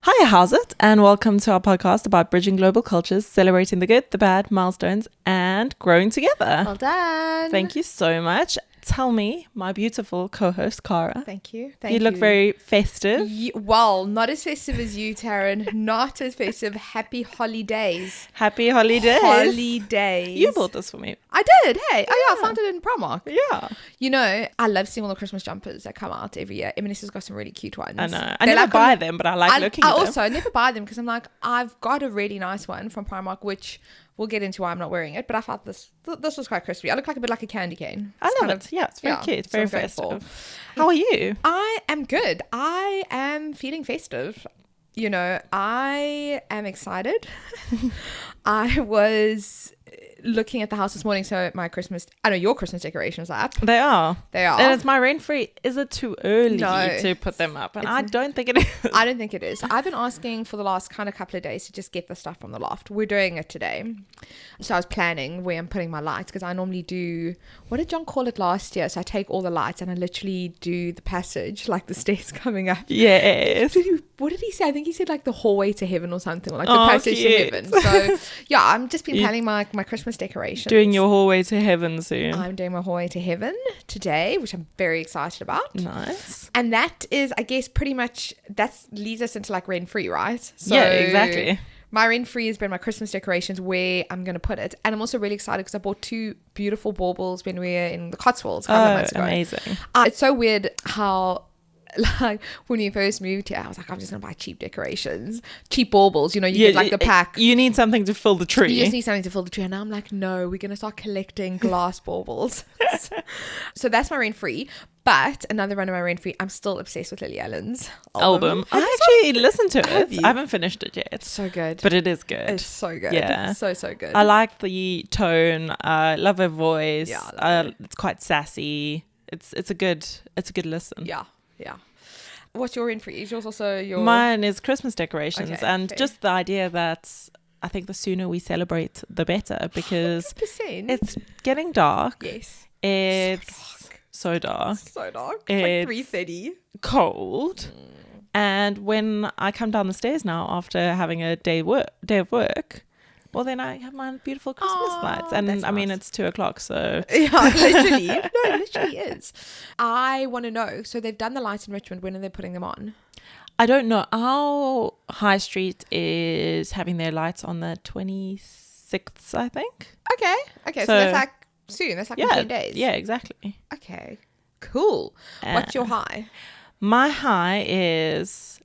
Hi, how's it? And welcome to our podcast about bridging global cultures, celebrating the good, the bad, milestones, and growing together. Well done. Thank you so much. Tell me, my beautiful co-host, Cara. Thank you. You look very festive. Well, not as festive as you, Taryn. Not as festive. Happy holidays. Happy holidays. Holidays. You bought this for me. I did. Hey. Oh, yeah. I found it in Primark. Yeah. You know, I love seeing all the Christmas jumpers that come out every year. M&S has got some really cute ones. I know. I never buy them, but I like looking at them. I also never buy them because I'm like, I've got a really nice one from Primark, which we'll get into why I'm not wearing it. But I thought this was quite crispy. I look like a bit like a candy cane. I love it. Yeah, it's very cute. Very festive. How are you? I am good. I am feeling festive. You know, I am excited. I was looking at the house this morning, so your Christmas decorations are up. They are. And it's my rent-free. Is it too early to put them up? And I don't think it is. I don't think it is. I've been asking for the last kind of couple of days to just get the stuff from the loft. We're doing it today. So I was planning where I'm putting my lights, because I normally do, what did John call it last year? So I take all the lights and I literally do the passage, like the stairs coming up. Yes. What did he say? I think he said like the hallway to heaven or something, or like the passage to heaven. So yeah, I'm just been planning my Christmas decorations. Doing your hallway to heaven soon. I'm doing my hallway to heaven today, which I'm very excited about. Nice. And that is, I guess, pretty much, that leads us into like rent-free, right? So yeah, exactly. My rent-free has been my Christmas decorations, where I'm going to put it. And I'm also really excited because I bought 2 beautiful baubles when we were in the Cotswolds a couple of months ago. Amazing. It's so weird how, like, when you first moved here, I was like, I'm just gonna buy cheap decorations, cheap baubles, you know, you get like the pack. You need something to fill the tree. You just need something to fill the tree. And now I'm like, no, we're gonna start collecting glass baubles. So that's my rent-free. But another one of my rent-free, I'm still obsessed with Lily Allen's album. I actually listened to it. I haven't finished it yet. So good. But it is good. It's so good. Yeah. So good. I like the tone. I love her voice. Yeah, it's quite sassy. It's a good listen. Yeah. What's your rent-free? Is yours also your... Mine is Christmas decorations. Okay, and fair. just the idea that I think the sooner we celebrate, the better, because 100%. it's getting dark. Yes. It's so dark. So dark. It's like 3:30. Cold. And when I come down the stairs now after having a day of work, well, then I have my beautiful Christmas lights. And I mean, it's 2:00, so... Yeah, literally. No, it literally is. I want to know. So they've done the lights in Richmond. When are they putting them on? I don't know. Our high street is having their lights on the 26th, I think. Okay. So that's like soon. That's like in 10 days. Yeah, exactly. Okay. Cool. What's your high? My high is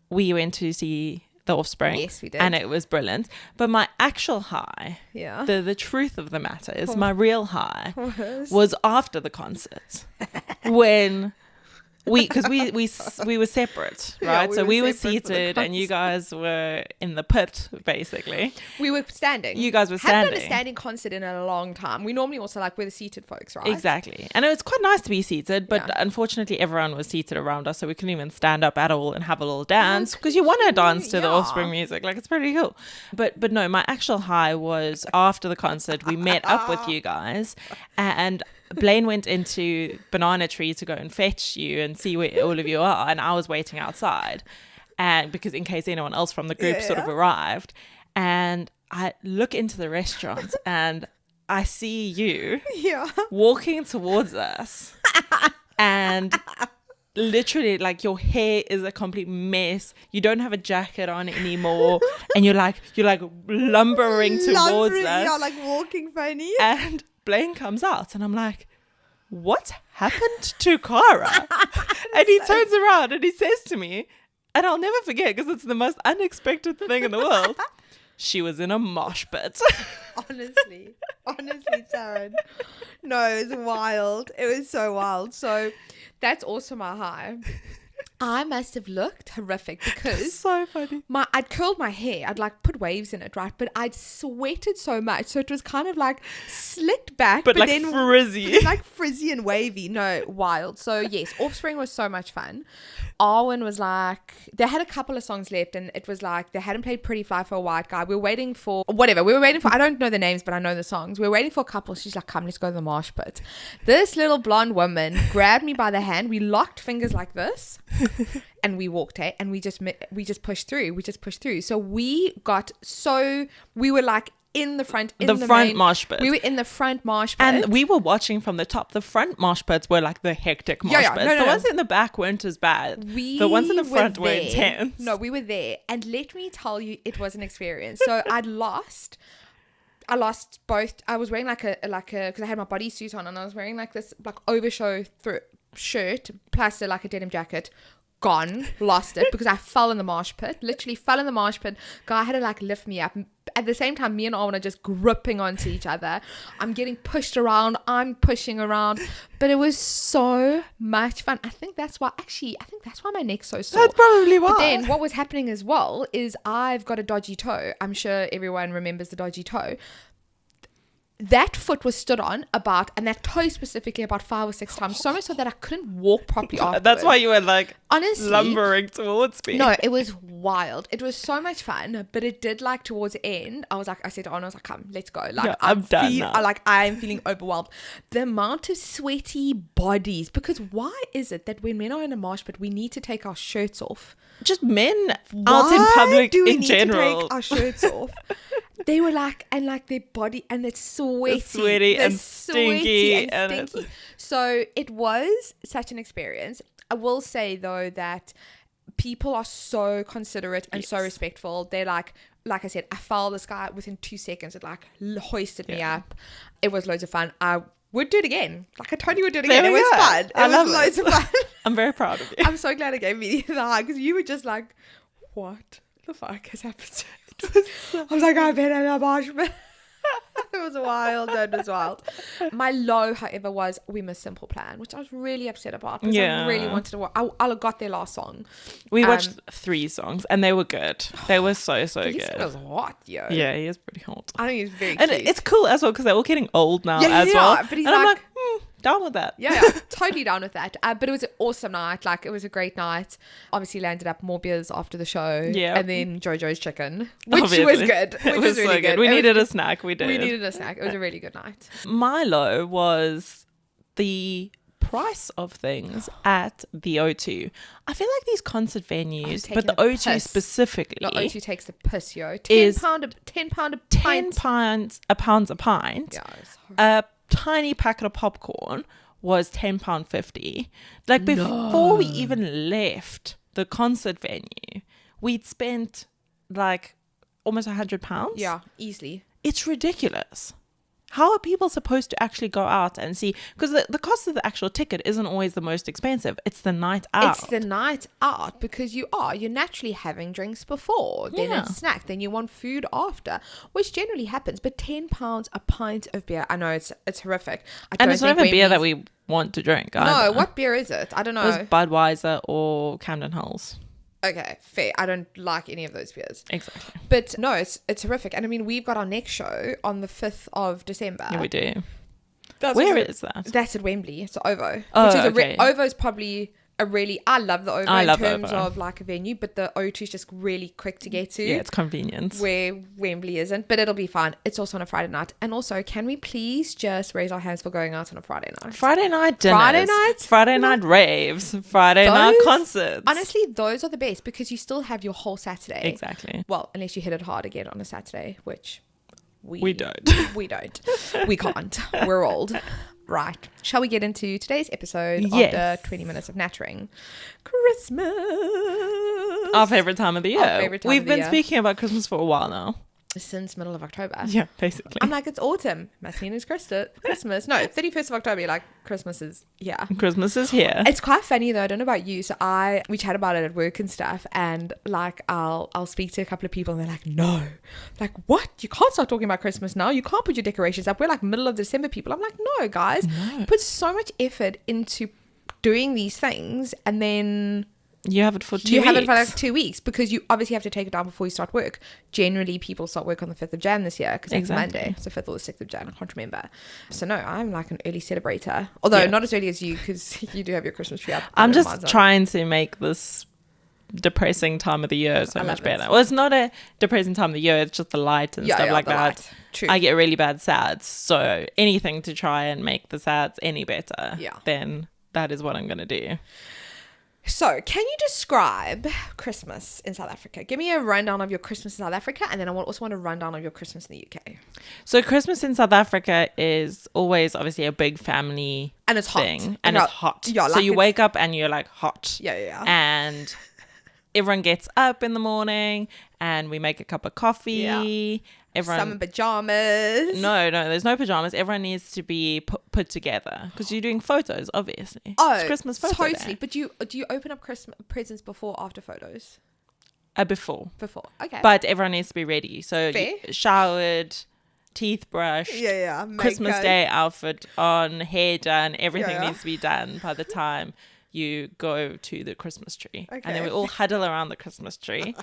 we went to see The Offspring. Yes, we did. And it was brilliant. But my actual high, the truth of the matter is my real high was after the concert. When because we were separate, right? Yeah, so we were separate seated and you guys were in the pit, basically. We were standing. You guys were standing. Haven't done a standing concert in a long time. We normally also we're the seated folks, right? Exactly. And it was quite nice to be seated, but unfortunately everyone was seated around us, so we couldn't even stand up at all and have a little dance, because you want to dance to the Offspring music. Like, it's pretty cool. But no, my actual high was after the concert. We met up with you guys, and Blaine went into Banana Tree to go and fetch you and see where all of you are, and I was waiting outside, and because in case anyone else from the group sort of arrived, and I look into the restaurant and I see you walking towards us, and literally, like, your hair is a complete mess. You don't have a jacket on anymore, and you're like lumbering towards us. Yeah, like walking funny. And Blaine comes out, and I'm like, what happened to Cara? And he turns around and he says to me, and I'll never forget because it's the most unexpected thing in the world, she was in a mosh pit. Honestly, Taryn. No, it was wild. It was so wild. So that's also my high. I must have looked horrific because so funny. I'd curled my hair. I'd put waves in it, right? But I'd sweated so much, so it was kind of slicked back, but then frizzy, frizzy and wavy. No, wild. So yes, Offspring was so much fun. Arwen was like, they had a couple of songs left, and it was like they hadn't played Pretty Fly for a White Guy. We were waiting for whatever. We were waiting for, I don't know the names, but I know the songs. We were waiting for a couple. She's like, come, let's go to the mosh pit. This little blonde woman grabbed me by the hand. We locked fingers like this, and we walked, and we just pushed through. So we were like in the front, mosh pit. We were in the front mosh pit, and we were watching from the top. The front mosh pits were like the hectic mosh pits. The ones in the back weren't as bad. The ones in the front were intense. No, we were there, and let me tell you, it was an experience. So I lost both. I was wearing like a because I had my bodysuit on, and I was wearing like this like overshow shirt plus like a denim jacket. Lost it because I fell in the mosh pit. Literally fell in the mosh pit. Guy had to like lift me up. At the same time, me and Arwen are just gripping onto each other. I'm getting pushed around. I'm pushing around. But it was so much fun. I think that's why my neck's so sore. That's probably why. But then what was happening as well is I've got a dodgy toe. I'm sure everyone remembers the dodgy toe. That foot was stood on and that toe specifically about 5 or 6 times, so much so that I couldn't walk properly afterwards. That's why you were like honestly lumbering towards me. No, it was wild. It was so much fun, but it did like towards the end. I said to Anna, I was like, come, let's go. Like I'm done now. I am feeling overwhelmed. The amount of sweaty bodies, because why is it that when men are in a mosh pit, we need to take our shirts off? Just men out in public in general. To take our shirts off? They were like, and like their body, and it's sweaty and stinky. So it was such an experience. I will say though that people are so considerate and so respectful. They're like I said, I fell. This guy within 2 seconds, it like hoisted me up. It was loads of fun. I would do it again. Like I totally would do it again. It was fun. It was loads of fun. I'm very proud of you. I'm so glad it gave me the high, because you were just like, what the fuck has happened? I was like, I've been in a mosh pit. It was wild. It was wild. My low, however, was We Miss Simple Plan, which I was really upset about because I really wanted to watch. I got their last song. We watched 3 songs and they were good. They were so good. He was hot, yo. Yeah, he is pretty hot. I think he's very and cute. It's cool as well because they're all getting old now as well. But he's and I'm like, down with that. Yeah, totally down with that. But it was an awesome night. Like, it was a great night. Obviously landed up more beers after the show. Yeah. And then JoJo's chicken, which was good. Which was really good. We needed a snack. We did. We needed a snack. It was a really good night. My low was the price of things at the O2. I feel like these concert venues, but the O2 specifically, the O2 takes the piss, yo. £10 a pint. Yeah, a tiny packet of popcorn was £10.50. Like before we even left the concert venue, we'd spent like almost £100. Yeah, easily. It's ridiculous. How are people supposed to actually go out and see? Because the cost of the actual ticket isn't always the most expensive. It's the night out. It's the night out because you're naturally having drinks before, then a snack, then you want food after, which generally happens. But £10 a pint of beer, I know it's horrific. And it's not even beer that we want to drink. No, what beer is it? I don't know. It was Budweiser or Camden Hills. Okay, fair. I don't like any of those beers. Exactly. But no, it's horrific. And I mean, we've got our next show on the 5th of December. Yeah, we do. Where is that? That's at Wembley. It's OVO. Oh, which is okay. OVO is probably I love the OVO in terms of like a venue, but the O2 is just really quick to get to. Yeah, it's convenient. Where Wembley isn't, but it'll be fine. It's also on a Friday night. And also, can we please just raise our hands for going out on a Friday night? Friday night dinners. Friday night raves. Friday night concerts. Honestly, those are the best because you still have your whole Saturday. Exactly. Well, unless you hit it hard again on a Saturday, which we don't. We don't. We can't. We're old. Right. Shall we get into today's episode after 20 minutes of nattering? Christmas. Our favourite time of the year. We've been speaking about Christmas for a while now. Since middle of October. Yeah, basically. I'm like, it's autumn. Must mean it's Christmas. No, 31st of October, you're like, Christmas is here. Christmas is here. It's quite funny though. I don't know about you. So we chat about it at work and stuff. And like, I'll speak to a couple of people and they're like, no. Like, what? You can't start talking about Christmas now. You can't put your decorations up. We're like middle of December people. I'm like, no, guys. No. Put so much effort into doing these things and then You have it for 2 weeks. You have it for like 2 weeks because you obviously have to take it down before you start work. Generally, people start work on the 5th of Jan this year because it's Monday. So 5th or the 6th of Jan. I can't remember. So no, I'm like an early celebrator. Although not as early as you because you do have your Christmas tree up. I'm just trying to make this depressing time of the year so much better. Well, it's not a depressing time of the year. It's just the light and stuff like that. True. I get really bad sads. So anything to try and make the sads any better, then that is what I'm going to do. So, can you describe Christmas in South Africa? Give me a rundown of your Christmas in South Africa, and then I also want a rundown of your Christmas in the UK. So, Christmas in South Africa is always obviously a big family and it's thing, hot. and it's hot. Yeah, so you wake up and you're like hot. Yeah. And everyone gets up in the morning, and we make a cup of coffee. Yeah. Everyone, some in pajamas. No, there's no pajamas. Everyone needs to be put together because you're doing photos, obviously. Oh, it's Christmas photo totally. day. But do you open up Christmas presents before or after photos? Before. Okay. But everyone needs to be ready. So showered, teeth brushed. Yeah. Christmas Day outfit on, hair done. Everything needs to be done by the time you go to the Christmas tree. Okay. And then we all huddle around the Christmas tree.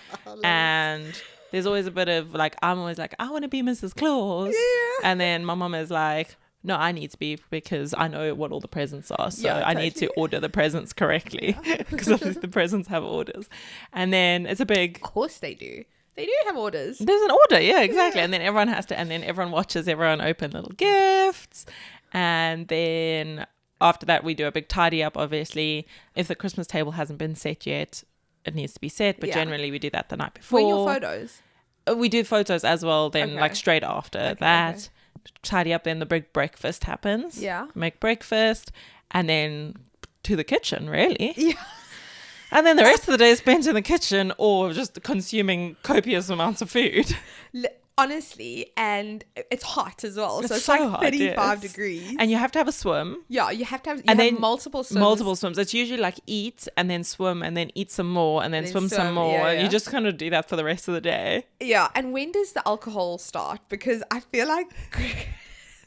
And there's always a bit of like, I'm always like, I want to be Mrs. Claus. Yeah. And then my mom is like, no, I need to be because I know what all the presents are. So I need to order the presents correctly because obviously the presents have orders. And then it's a big... Of course they do. They do have orders. There's an order. Yeah, exactly. And then everyone has to... And then everyone watches everyone open little gifts. And then after that, we do a big tidy up, obviously. If the Christmas table hasn't been set yet, it needs to be set. But generally, we do that the night before. When your photos? We do photos as well. Then like straight after that. Okay. Tidy up, then the big breakfast happens. Make breakfast and then to the kitchen, really. And then the rest of the day is spent in the kitchen or just consuming copious amounts of food. Honestly, and it's hot as well. So it's like hot, 35 degrees. And you have to have a swim. Yeah, you have to have multiple swims. Multiple swims. It's usually like eat and then swim and then eat some more and then swim some more. Yeah. You just kind of do that for the rest of the day. Yeah. And when does the alcohol start? Because I feel like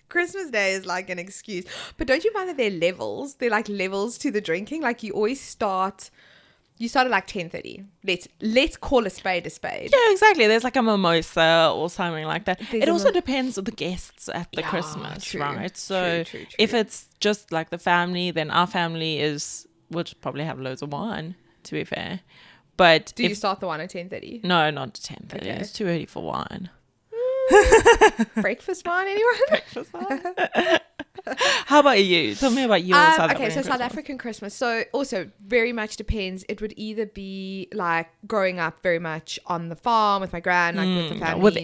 Christmas Day is like an excuse. But don't you find that there are levels? They're like levels to the drinking. Like you always start... You start at like 10:30. Let's call a spade a spade. Yeah, exactly. There's like a mimosa or something like that. It also depends on the guests at the Christmas, right? So true. If it's just like the family, then our family we'll just probably have loads of wine, to be fair. But do you start the wine at 10:30? No, not at 10:30. Okay. It's too early for wine. Breakfast wine, anyone? Breakfast wine. How about you? Tell me about your South African Christmas. South African Christmas. So also very much depends. It would either be like growing up very much on the farm with my gran, like with the family. With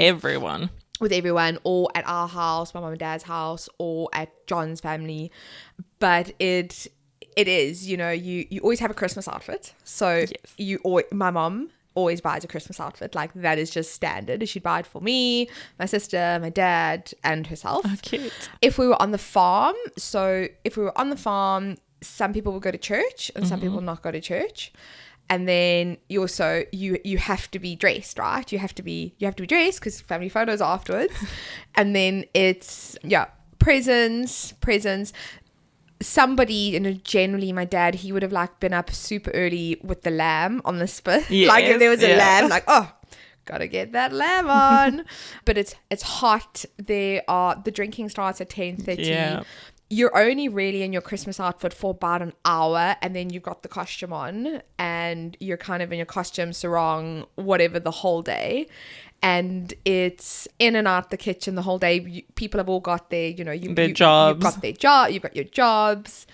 everyone, or at our house, my mum and dad's house, or at John's family. But it is, you always have a Christmas outfit. So my mum always buys a Christmas outfit. Like that is just standard. She'd buy it for me, my sister, my dad, and herself. Oh, cute. If we were on the farm, some people would go to church and some people would not go to church. And then you also you have to be dressed, right? You have to be dressed because family photos are afterwards. And then it's presents. Somebody, generally my dad, he would have like been up super early with the lamb on the spit. Yes, like if there was a lamb, like, oh, gotta get that lamb on. But it's hot. The drinking starts at 10:30. Yeah. You're only really in your Christmas outfit for about an hour, and then you've got the costume on, and you're kind of in your costume, sarong, whatever, the whole day. And it's in and out the kitchen the whole day. People have all got their, their jobs. You've got their job. You've got your jobs,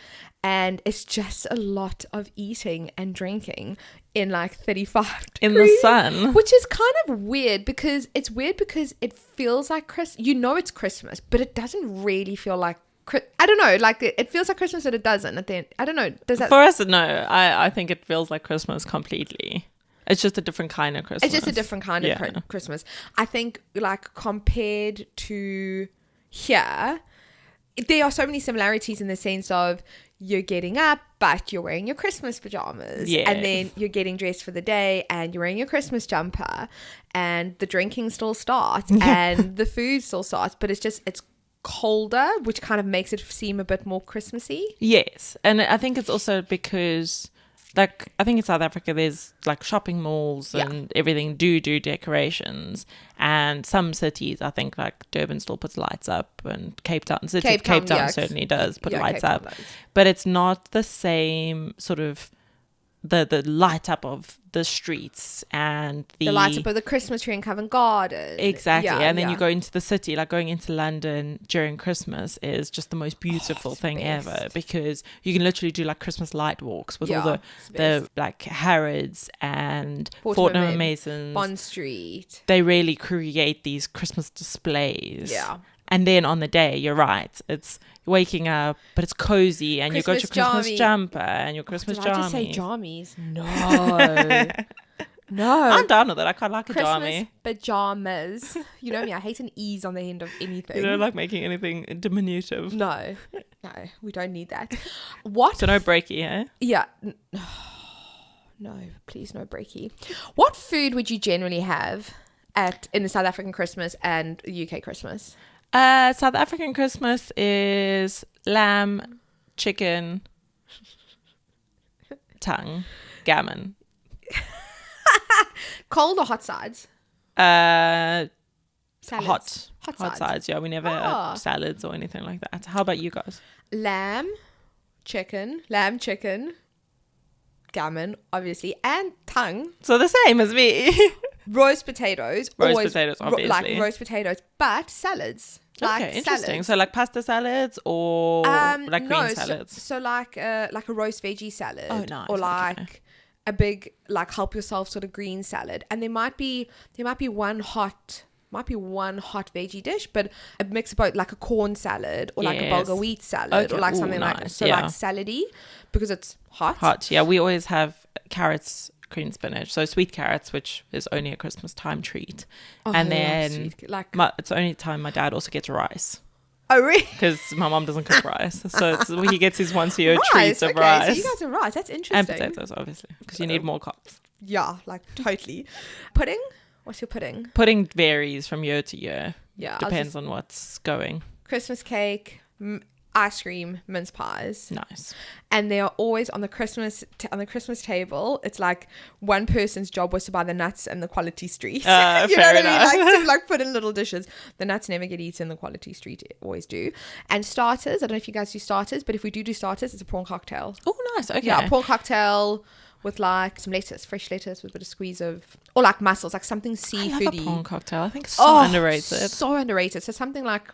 and it's just a lot of eating and drinking in like 35 degrees in the sun, which is kind of weird because it feels like it's Christmas, but it doesn't really feel like. I don't know, like it feels like Christmas, but it doesn't at the end. I don't know. Does that? For us, no. I think it feels like Christmas completely. It's just a different kind of Christmas. It's just a different kind of Christmas. I think like compared to here, there are so many similarities in the sense of you're getting up, but you're wearing your Christmas pajamas. Yes. And then you're getting dressed for the day and you're wearing your Christmas jumper and the drinking still starts and the food still starts, but it's colder, which kind of makes it seem a bit more Christmassy. Yes. And I think it's also because like I think in South Africa there's like shopping malls Yeah. and everything do decorations, and some cities I think like Durban still puts lights up, and Cape Town yeah, certainly does put yeah, lights Cape Town up, does. but it's not the same sort of the light up of the streets and The lights up of the Christmas tree in Covent Garden. exactly. Yeah, And then yeah. you go into the city, like going into London during Christmas is just the most beautiful it's thing best. ever, because you can literally do like Christmas light walks with all Yeah, it's the like Harrods and Fortnum Fortnum and and Masons. Bond Street. They really create these Christmas displays. Yeah. And then on the day, you're right, it's waking up, but it's cozy, and you've got your Christmas Christmas jammy. jumper and your Christmas Did I just say jammies. jammies? No. No. I'm down with it. I quite like a Christmas jammy. pajamas. You know me, I hate an ease on the end of anything. You don't like making anything diminutive. No, we don't need that. What? So no breaky, eh? Yeah. No, please no breaky. What food would you generally have in the South African Christmas and UK Christmas? South African Christmas is lamb, chicken, tongue, gammon. Cold or hot sides? Salads. Salads. Hot sides. Yeah, we never had salads or anything like that. How about you guys? Lamb, chicken, gammon, obviously, and tongue. So the same as me. Roast potatoes. Potatoes, obviously. Like roast potatoes, but salads. Like okay, interesting. salads. So like pasta salads or like green salads? So like a roast veggie salad. Oh, nice. Or like Okay. a big like help yourself sort of green salad. And there might be one hot veggie dish, but a mix of both, like a corn salad or like a Yes. bulgur wheat salad or Okay. like Ooh, something like nice. so Yeah. like salady because it's hot. Hot. Yeah, we always have carrots, green spinach. So sweet carrots, which is only a Christmas time treat. Oh, and I love then sweet, like it's the only time my dad also gets rice. oh really? Because my mom doesn't cook rice. So he gets his once a year Rice, treats of okay, rice. So you guys are rice. That's interesting. And potatoes, obviously, because you need more carbs. Yeah, like totally. Pudding? What's your pudding? Pudding varies from year to year. Yeah, Depends on what's going. Christmas cake, ice cream, mince pies, Nice. and they are always on the Christmas table. It's like one person's job was to buy the nuts and the quality street. You know Fair what I enough. mean? Like to like put in little dishes. The nuts never get eaten. The quality street always do. And starters. I don't know if you guys do starters, but if we do starters, it's a prawn cocktail. Oh, nice. Okay. Yeah, prawn cocktail with like some lettuce, fresh lettuce with a bit of squeeze of, or like mussels, like something I love a seafoody. prawn cocktail. I think it's so underrated. So underrated. So something like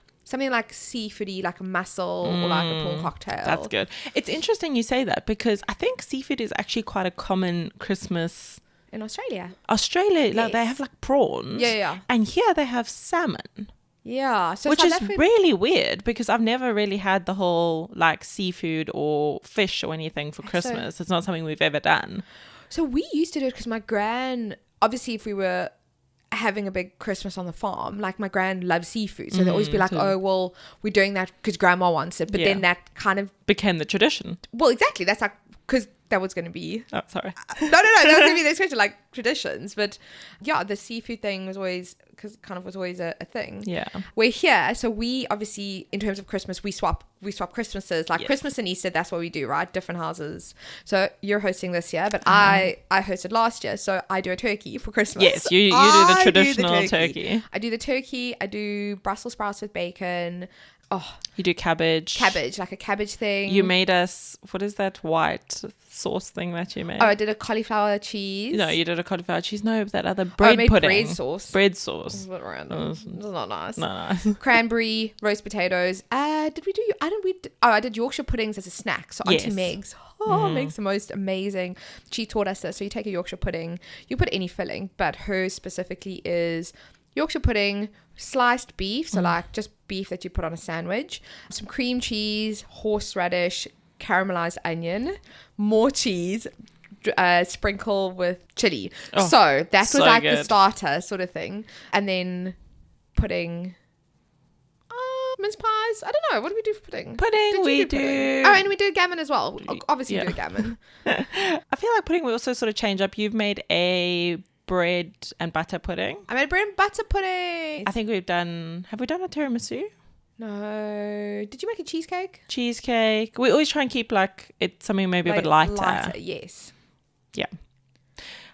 seafoody, like a mussel or like a prawn cocktail. That's good. It's interesting you say that, because I think seafood is actually quite a common Christmas. In Australia. Australia, like they Yes. have like prawns. Yeah. And here they have salmon. Yeah. So Which South is African- really weird, because I've never really had the whole like seafood or fish or anything for Christmas. It's not something we've ever done. So we used to do it because my gran, obviously if we were having a big Christmas on the farm, like my gran loves seafood. So they'd always be like, oh, well, we're doing that because grandma wants it. But then that kind of, Became the tradition. well, exactly. That's like, because that was going to be, Oh, sorry. no, that was going to be the expression, like traditions. But yeah, the seafood thing was always, because kind of was always a thing. Yeah. We're here, so we obviously, in terms of Christmas, we swap Christmases, like Yes. Christmas and Easter. That's what we do, right? Different houses. So you're hosting this year, but I hosted last year, so I do a turkey for Christmas. Yes, you do the I traditional turkey. I do the turkey. I do Brussels sprouts with bacon. Oh, You do cabbage. like a cabbage thing. You made us, what is that white sauce thing that you made? Oh, I did a cauliflower cheese. No, you did a caulifleur cheese. No, that other I bread made pudding. bread sauce. Bread It's sauce. a bit random. It's not nice. No. Cranberry, roast potatoes. Did we do? I did Yorkshire puddings as a snack. So Yes. Auntie Meg's. Meg's the most amazing. She taught us this. So you take a Yorkshire pudding, you put any filling, but hers specifically is Yorkshire pudding, sliced beef, so like just beef that you put on a sandwich, some cream cheese, horseradish, caramelized onion, more cheese, sprinkle with chili. Oh, So that was so like the good. starter sort of thing. And then pudding. Mince pies. I don't know. What do we do for pudding? Pudding, Did you we pudding? do. Oh, and we do gammon as well. Obviously, Yeah. we do gammon. I feel like pudding we also sort of change up. You've made a bread and butter pudding. I made bread and butter pudding. I think have we done a tiramisu? No. Did you make a cheesecake? Cheesecake. We always try and keep like it's something maybe a bit Like, lighter. Yes. Yeah.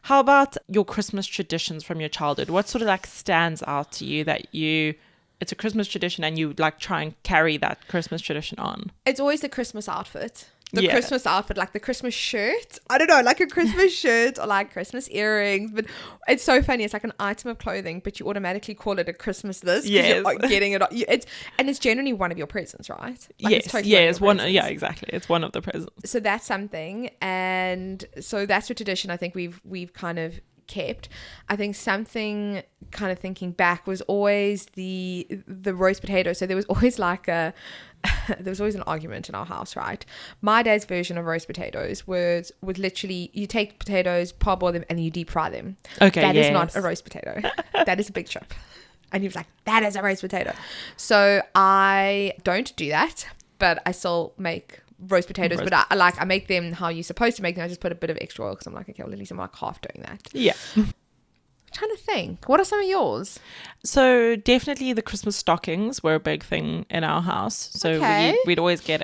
How about your Christmas traditions from your childhood? What sort of like stands out to you that it's a Christmas tradition and you like try and carry that Christmas tradition on? It's always the Christmas outfit. Yeah. Christmas outfit, like the Christmas shirt. I don't know, like a Christmas shirt or like Christmas earrings. But it's so funny. It's like an item of clothing, but you automatically call it a Christmas this. Yes. You're like getting it. It's generally one of your presents, right? Like Yes. it's totally Yeah. one of It's your one. presents. Yeah. Exactly. It's one of the presents. So that's something, and so that's a tradition I think we've kind of kept. I think something, kind of thinking back, was always the roast potato. So there was always like there was always an argument in our house, right? My dad's version of roast potatoes was literally you take potatoes, parboil them, and you deep fry them. Okay. That yes. is not a roast potato. That is a big chip. And he was like, that is a roast potato. So I don't do that, but I still make roast potatoes. But I make them how you're supposed to make them. I just put a bit of extra oil because I'm like, okay, well, at least I'm like half doing that. Yeah. I'm trying to think. What are some of yours? So definitely the Christmas stockings were a big thing in our house. So Okay. we'd always get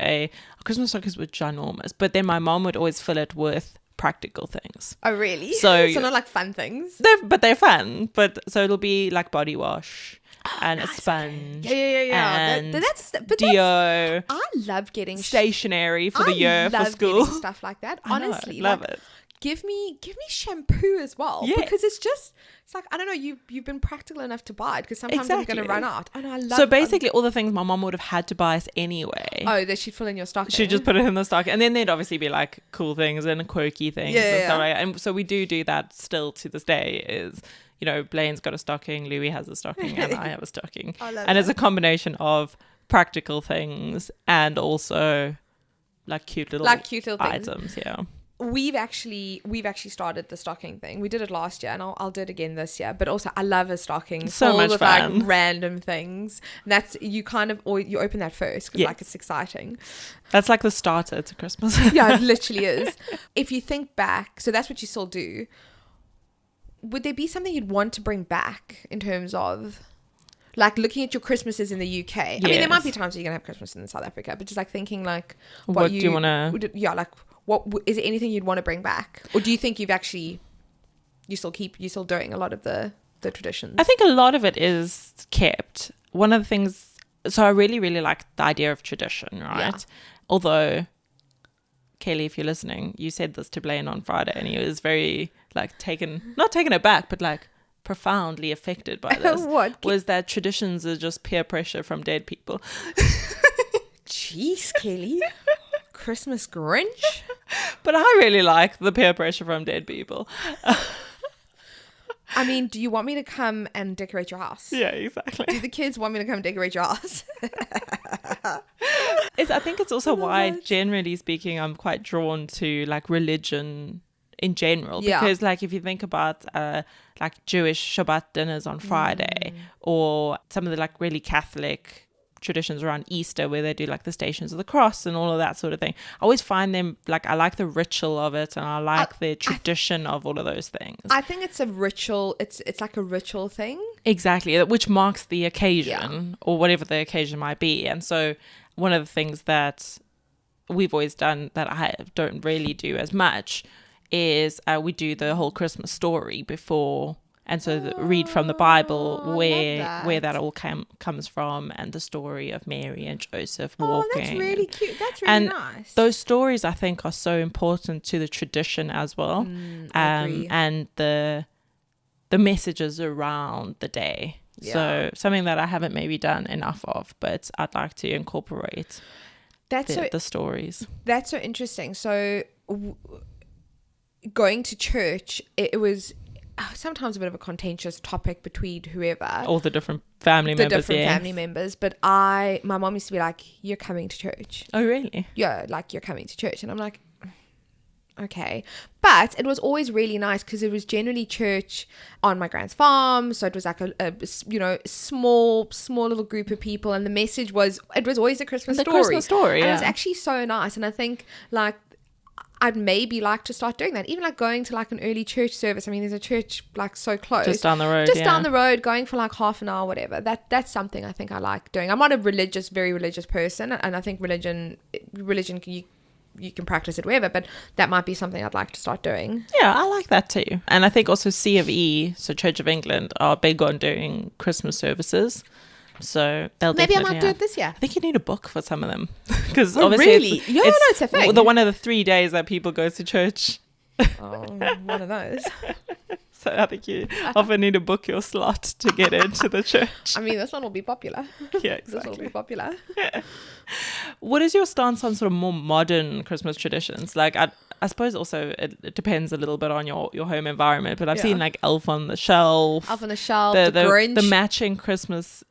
Christmas stockings were ginormous, but then my mom would always fill it with practical things. Oh, really? So not like fun things. They're fun. But so it'll be like body wash and a sponge. Yeah. And That's Dio. I love getting Stationery for the I year for love school. getting stuff like that. I know, Honestly, love like, it. Give me shampoo as well. Yes. Because it's like, I don't know, you've been practical enough to buy it because sometimes I'm going to run out. I know, I love So basically all the things my mom would have had to buy us anyway. Oh, that she'd fill in your stocking. She'd just put it in the stock. And then there'd obviously be like cool things and quirky things and stuff like that. And so we do that still to this day is, you know, Blaine's got a stocking, Louis has a stocking, and I have a stocking. I love and it. it's a combination of practical things and also like cute little things. items. Yeah. We've actually started the stocking thing. We did it last year, and I'll do it again this year. But also, I love a stocking So full much with fun. like random things. And that's you open that first because like it's exciting. That's like the starter to Christmas. Yeah, it literally is. If you think back, so that's what you still do. Would there be something you'd want to bring back in terms of like looking at your Christmases in the UK? I mean, there might be times where you're gonna have Christmas in South Africa, but just like thinking like What do you want to? Yeah, like what is there anything you'd want to bring back, or do you think you're still doing a lot of the traditions? I think a lot of it is kept. One of the things, so I really, really like the idea of tradition, right? Yeah. Although, Kelly, if you're listening, you said this to Blaine on Friday and he was very like not taken aback, but like profoundly affected by this. What? Was that traditions are just peer pressure from dead people. Jeez, Kelly. Christmas Grinch? But I really like the peer pressure from dead people. I mean, do you want me to come and decorate your house? Yeah, exactly. Do the kids want me to come decorate your house? I think it's also why, generally speaking, I'm quite drawn to like religion in general. Yeah. Because like if you think about like Jewish Shabbat dinners on Friday or some of the like really Catholic traditions around Easter where they do like the Stations of the Cross and all of that sort of thing. I always find them like, I like the ritual of it and I like the tradition of all of those things. I think it's a ritual. It's like a ritual thing. Exactly, which marks the occasion or whatever the occasion might be. And so one of the things that we've always done that I don't really do as much is we do the whole Christmas story before. And so read from the Bible where that all comes from and the story of Mary and Joseph walking. Oh, that's really cute. That's really nice. Those stories, I think, are so important to the tradition as well. I agree. And the messages around the day. Yeah. So something that I haven't maybe done enough of, but I'd like to incorporate the stories. That's so interesting. So going to church, it was sometimes a bit of a contentious topic between whoever, all the different family members, but my mom used to be like, you're coming to church. Oh really? Yeah, like you're coming to church. And I'm like, okay. But it was always really nice because it was generally church on my grand's farm, so it was like a small little group of people, and the message was, it was always a Christmas story. And it was actually so nice. And I think like I'd maybe like to start doing that, even like going to like an early church service. I mean, there's a church like so close, just down the road, down the road, going for like half an hour, whatever. That's something I think I like doing. I'm not a very religious person, and I think religion you can practice it wherever, but that might be something I'd like to start doing. Yeah, I like that too. And I think also C of E, so Church of England, are big on doing Christmas services. So they'll Maybe I definitely might do it this year. I think you need a book for some of them. Because Oh, obviously really? Yeah, no, it's a thing. one of the 3 days that people go to church. Oh, one of those. So I think you often need to book your slot to get into the church. I mean, this one will be popular. Yeah, This will exactly. be popular. What is your stance on sort of more modern Christmas traditions? Like, I suppose also it depends a little bit on your home environment, but I've seen like Elf on the Shelf. Elf on the Shelf, the Grinch. The matching Christmas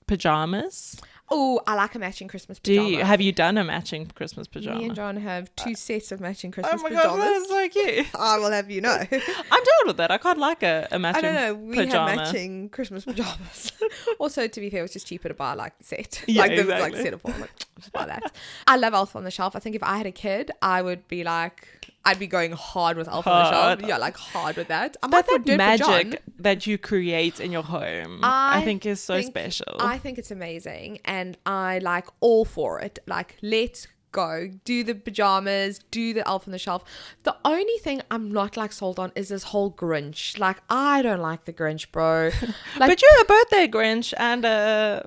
pajamas. Oh, I like a matching Christmas pajama. Have you done a matching Christmas pajama? Me and John have 2 sets of matching Christmas Oh my pajamas. god, that's so cute. I will have you know. I'm down with that. I quite like a matching I don't know. We pajama. have matching Christmas pajamas. Also, to be fair, it was just cheaper to buy like a set. Yeah, like exactly. like set of all. Like, just buy that. I love Elf on the Shelf. I think if I had a kid, I would be like, I'd be going hard with Elf on the Shelf. Yeah, like hard with that. I might But do that it for John. magic that you create in your home, I think is so special. I think it's amazing, and I like all for it. Like, let's go do the pajamas, do the Elf on the Shelf. The only thing I'm not like sold on is this whole Grinch. Like, I don't like the Grinch, bro. Like, but you're a birthday Grinch, and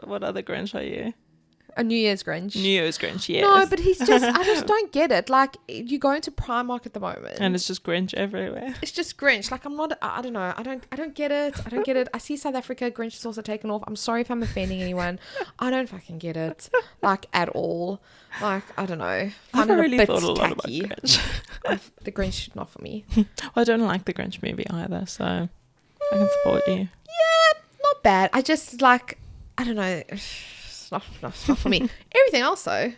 what other Grinch are you? a New Year's Grinch. New Year's Grinch, yes. No, but he's just, I just don't get it. Like, you go into Primark at the moment, and it's just Grinch everywhere. it's just Grinch. Like, I'm not, I don't know. I don't get it. I don't get it. I see South Africa, Grinch is also taken off. I'm sorry if I'm offending anyone. I don't fucking get it. Like, at all. Like, I don't know. I Find haven't it a really bit thought a lot tacky. about Grinch. The Grinch, not for me. Well, I don't like the Grinch movie either, so I can support you. Yeah, not bad. I just like, I don't know. It's not for me. Everything else though.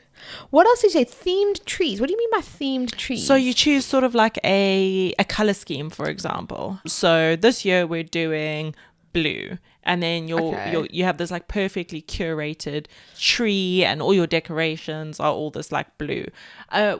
What else did you say? Themed trees. What do you mean by themed trees? So you choose sort of like a color scheme, for example. So this year we're doing blue, and then you have this like perfectly curated tree, and all your decorations are all this like blue.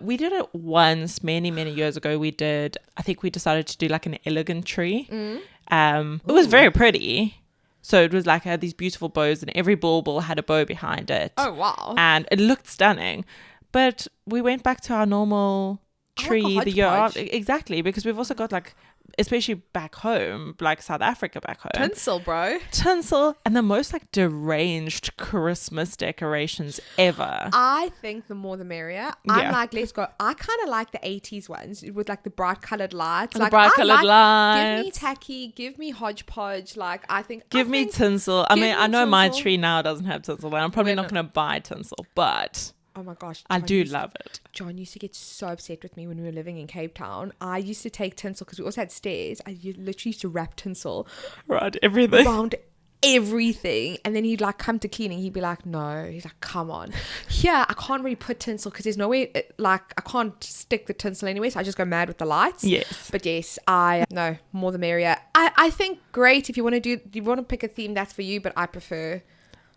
We did it once many years ago. I think we decided to do like an elegant tree. It was very pretty. So it was like, it had these beautiful bows, and every bauble had a bow behind it. Oh, wow. And it looked stunning. But we went back to our normal tree the year after. Exactly, because we've also got like, especially back home, like South Africa back home. Tinsel, bro. Tinsel, and the most like deranged Christmas decorations ever. I think the more the merrier. I'm like, let's go. I kind of like the 80s ones with like the bright colored lights. The bright coloured lights. Give me tacky, give me hodgepodge. Like, Give me tinsel. I mean, I know my tree now doesn't have tinsel, and I'm probably not going to buy tinsel, but oh my gosh, I do love it. John used to get so upset with me when we were living in Cape Town. I used to take tinsel because we also had stairs. I literally used to wrap tinsel Right, everything. around everything, and then he'd like come to cleaning. He'd be like, "No," he's like, "Come on, here I can't really put tinsel because there's no way. Like, I can't stick the tinsel anyway, so I just go mad with the lights." Yes, but yes, no, more the merrier. I think great if you want to pick a theme, that's for you. But I prefer.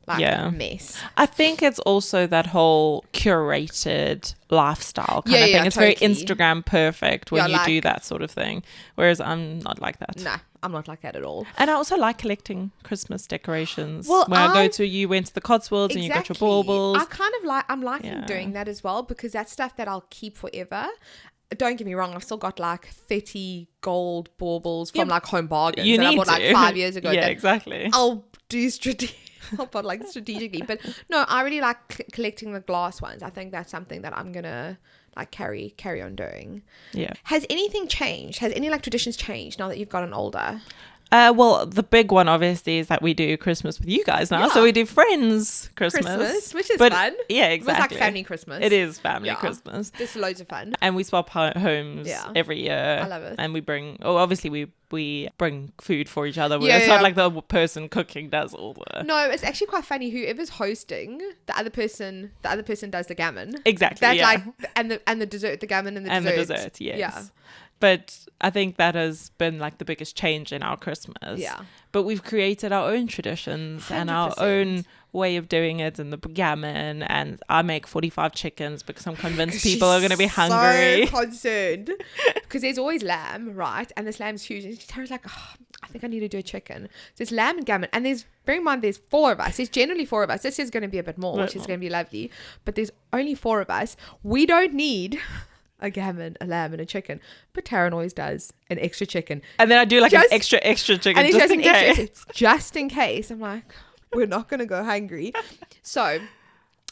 Like, mess. I think it's also that whole curated lifestyle kind of thing. It's totally. very Instagram perfect when you like, do that sort of thing. Whereas I'm not like that. Nah, I'm not like that at all. And I also like collecting Christmas decorations. Well, you went to the Cotswolds and you got your baubles. I kind of I'm liking doing that as well, because that's stuff that I'll keep forever. Don't get me wrong, I've still got like 30 gold baubles from like Home Bargains that I bought like 5 years ago. Yeah, exactly. I'll do strategically, but no, I really like collecting the glass ones. I think that's something that I'm gonna like carry on doing. Yeah. Has anything changed? Has any like traditions changed now that you've gotten older? Well, the big one obviously is that we do Christmas with you guys now. So we do friends Christmas, which is fun. Yeah, exactly. It's like family Christmas. It is family Christmas. There's loads of fun. And we swap homes every year. I love it. And we bring, obviously we bring food for each other. It's not like the person cooking does all the... No, it's actually quite funny. Whoever's hosting, the other person does the gammon. Exactly, That's like, and the dessert, the gammon and the dessert. And the dessert, yes. Yeah. But I think that has been like the biggest change in our Christmas. Yeah. But we've created our own traditions and our 100%. own way of doing it, and the gammon, and I make 45 chickens because I'm convinced people are going to be hungry. So concerned because there's always lamb, right? And this lamb's huge. And Tara's like, oh, I think I need to do a chicken. So there's lamb and gammon, and bear in mind, there's 4 of us. There's generally 4 of us. This is going to be a bit more, which is going to be lovely. But there's only 4 of us. We don't need a gammon, a lamb, and a chicken. But Taryn always does an extra chicken. And then I do like an extra chicken and just in case. Just in case. I'm like, we're not going to go hungry. So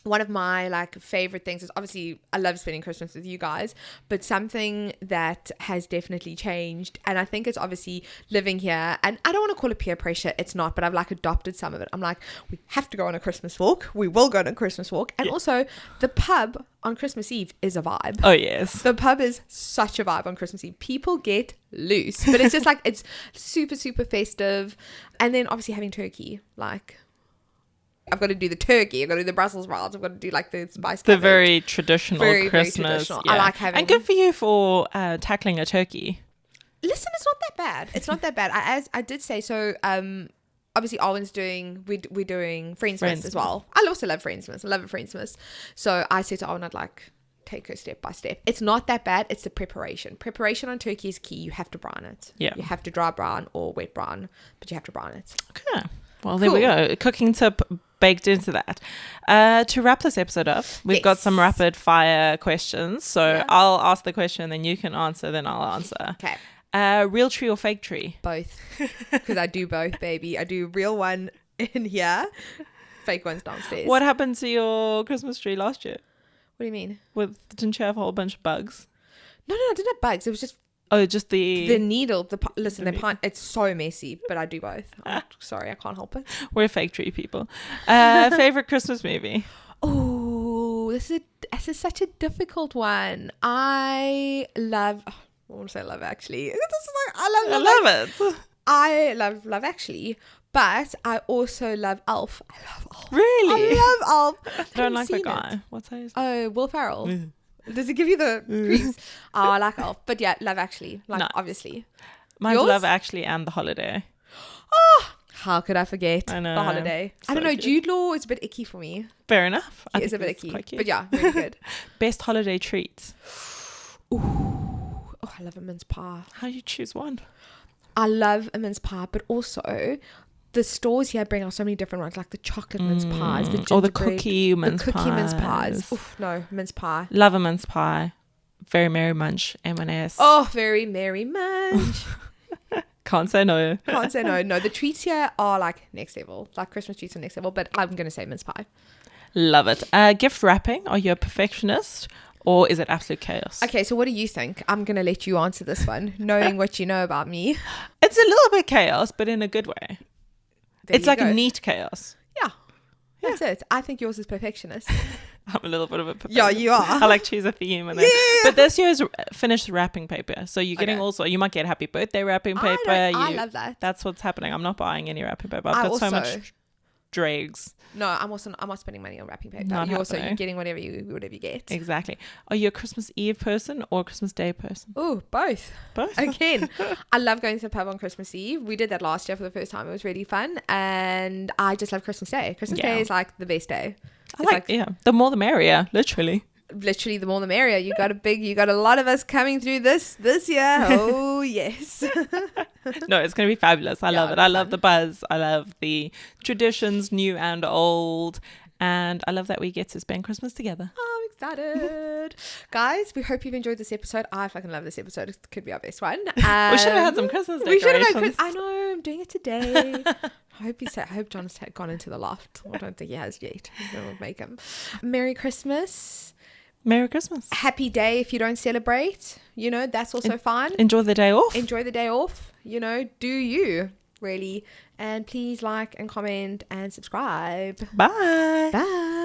one of my like favorite things is, obviously I love spending Christmas with you guys, but something that has definitely changed, and I think it's obviously living here, and I don't want to call it peer pressure, it's not, but I've like adopted some of it. I'm like, we have to go on a Christmas walk, we will go on a Christmas walk, and also the pub on Christmas Eve is a vibe. Oh yes, the pub is such a vibe on Christmas Eve. People get loose, but it's just like, it's super festive. And then obviously having turkey, like I've got to do the turkey, I've got to do the Brussels sprouts, I've got to do like the spice the cabbage. very traditional Christmas. Very traditional. Yeah. I like having, and good for you for tackling a turkey. Listen, it's not that bad. It's not that bad. As I did say, so obviously Alwyn's we're doing Friendsmas as well. I also love Friendsmas. I love a Friendsmas. So I said to Alwyn, I'd like take her step by step. It's not that bad. It's the preparation on turkey is key. You have to brown it. Yeah, you have to dry brown or wet brown, but you have to brown it. Okay, well there we go, cooking tip baked into that. To wrap this episode up, we've got some rapid fire questions, so I'll ask the question, then you can answer, then I'll answer. Okay. Real tree or fake tree? Both, because I do both, baby. I do real one in here, fake ones downstairs. What happened to your Christmas tree last year? What do you mean? Didn't you have a whole bunch of bugs? No, I didn't have bugs. It was just the needle. It's so messy, but I do both. I'm sorry, I can't help it. We're fake tree people. Favorite Christmas movie? Oh, this is such a difficult one. I want to say Love Actually. I love it. I love Love Actually, but I also love Elf. I love Elf. Really? I love Elf. I don't like the guy. What's his name? Oh, Will Ferrell. Does it give you the creeps? Oh, I like Elf. But yeah, Love Actually. Obviously. Mine's Yours? Love Actually and The Holiday. Oh, how could I forget I know. The Holiday? So I don't know. good. Jude Law is a bit icky for me. Fair enough. He is a bit icky. But yeah, really good. Best holiday treats? Ooh. Oh, I love a mince pie. How do you choose one? I love a mince pie, but also the stores here bring out so many different ones, like the chocolate mince pies, the or the gingerbread, cookie mince pies. Oof, no, mince pie. Love a mince pie. Very Merry Munch, M&S. Oh, very Merry Munch. Can't say no. Can't say no. No, the treats here are like next level. Like Christmas treats are next level, but I'm going to say mince pie. Love it. Gift wrapping. Are you a perfectionist? Or is it absolute chaos? Okay, so what do you think? I'm going to let you answer this one, knowing what you know about me. It's a little bit chaos, but in a good way. It's like a neat chaos. Yeah. That's it. I think yours is perfectionist. I'm a little bit of a perfectionist. Yeah, you are. I like choose a theme. And then, but this year is finished wrapping paper. So you're getting also, you might get happy birthday wrapping paper. I love that. That's what's happening. I'm not buying any wrapping paper. I've got so much dregs. No, I'm not spending money on wrapping paper. You're getting whatever you get. Exactly. Are you a Christmas Eve person or a Christmas Day person? Oh, both. Both. Again, I love going to the pub on Christmas Eve. We did that last year for the first time. It was really fun, and I just love Christmas Day. Christmas Day is like the best day. The more the merrier, literally. Literally, the more the merrier. You got a lot of us coming through this year. Oh yes. No, it's gonna be fabulous. I love it. I love the buzz. I love the traditions, new and old, and I love that we get to spend Christmas together. Oh, I'm excited. Guys, we hope you've enjoyed this episode. I fucking love this episode. It could be our best one. We should have had some Christmas decorations. I know, I'm doing it today. I hope John has gone into the loft. I don't think he has yet. We'll make him. Merry Christmas. Merry Christmas. Happy day if you don't celebrate. That's also fine. Enjoy the day off. Do you, really. And please like and comment and subscribe. Bye. Bye.